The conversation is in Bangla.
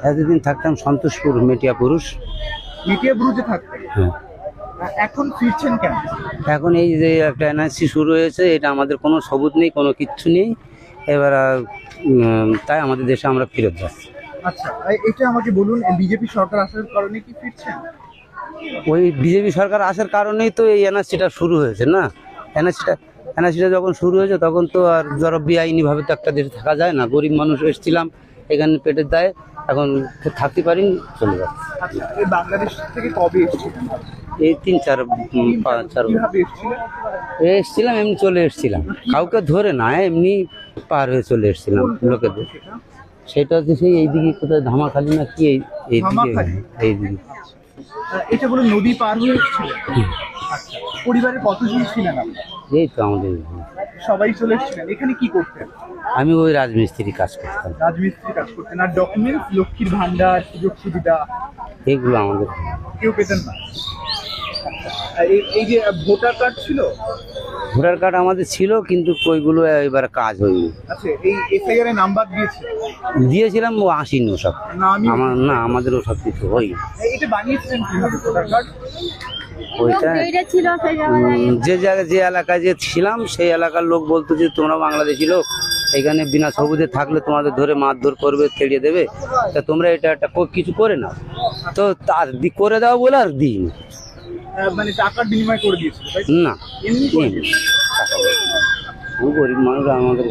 এতদিন থাকতাম সন্তোষপুর মেটিয়া পুরুষ। মিটিয়াবুরুজে থাকতেন, হ্যাঁ, এখন ফিরছেন কেন? এখন এই যে একটা এনআরসি শুরু হয়েছে, এটা আমাদের কোনো সবুত নেই, কোনো কিচ্ছু নেই। এবার তাই আমাদের দেশে আমরা ফেরত যাচ্ছি। আচ্ছা, এটা আমাকে বলুন, বিজেপি সরকার আসার কারণে কি ফিরছেন? ওই বিজেপি সরকার আসার কারণেই তো এই এনআরসিটা শুরু হয়েছে না। এনআরসিটা যখন শুরু হয়েছে তখন তো আর ধরো বেআইনিভাবে তো একটা দেশে থাকা যায় না। গরিব মানুষ এসেছিলাম, এখানে পেটের দায়ে এখন থাকতে পারিনি, চলে যাচ্ছে। আচ্ছা, এই বাংলাদেশ থেকে কবে এসেছিলেন? এই 3-4 কিভাবে এসেছিলেন? এসছিলাম, এমনি চলে এসছিলাম, কাউকে ধরে না, এমনি পার হয়ে চলে এসছিলাম লোকেদের। সেটা সেটা হচ্ছে সেই এইদিকে কোথায় ধামাখালি না কি, এইদিকে ধামাখালি? এইদিকে। এটা বলুন নদী পার হয়ে এসেছিলেন? আচ্ছা, পরিবারে কতজন ছিলেন আপনার? এই তো আমাদের, সবাই চলে এসেছিলেন। এখানে কি করতেন? আমি ওই রাজমিস্ত্রি কাজ করতাম, রাজমিস্ত্রি কাজ করতেন। আর ডকুমেন্টস, লক্ষ্মীর ভান্ডার, সুযোগ সুবিধা এইগুলো আমাদের। কেউ পেতেন না? আর এই যে ভোটার কার্ড ছিল? ভোটার কার্ড আমাদের ছিল, কিন্তু ওইগুলো এবার কাজ হয়নি। আচ্ছা, এই এসআইআর এর নাম্বার দিয়েছে? দিয়েছিলাম, ও আসেনি ওসব। না, আমি আমাদের ওসব কিছু হয়নি। এটা বানিয়েছিলেন কিভাবে ভোটার কার্ড? ওইটা যে জায়গায় যে এলাকায় যে ছিলাম সেই এলাকার লোক বলতো যে তোমরা বাংলাদেশি লোক, এখানে বিনা সবুজে থাকলে তোমাদের ধরে মারধর করবে, তেড়িয়ে দেবে, তা তোমরা এটা একটা কিছু করে নাও। তো তার করে দাও বলে আর দিইনি। মানে টাকার বিনিময় করে দিয়েছিল, তাই তো? না, এমনি করে এমনি দিয়েছিল? টাকা পয়সা না। আমি গরিব মানুষ, আমাদের